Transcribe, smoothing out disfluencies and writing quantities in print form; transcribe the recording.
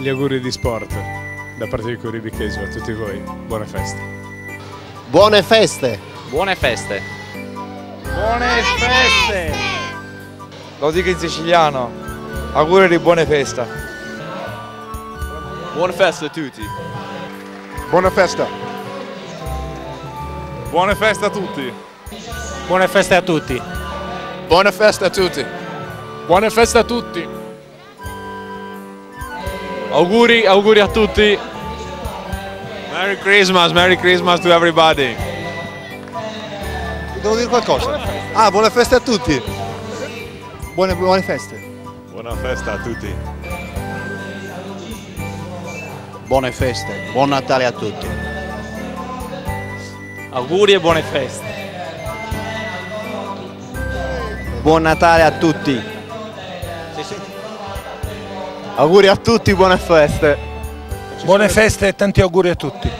gli auguri di sport da parte di Curi Bicchesio a tutti voi. Buone feste. Buone feste! Buone feste! Buone feste! Lo dico in siciliano, auguri di buone feste. Buone feste a tutti! Buona festa! Buone feste a tutti! Buone feste a tutti. Buona festa a tutti! Buone feste a tutti. Auguri a tutti! Merry Christmas to everybody! Devo dire qualcosa? Ah, buone feste a tutti! Buone feste! Buona festa a tutti! Buone feste! Buon Natale a tutti! Auguri e buone feste! Buon Natale a tutti! Auguri a tutti, buone feste! Buone feste e tanti auguri a tutti.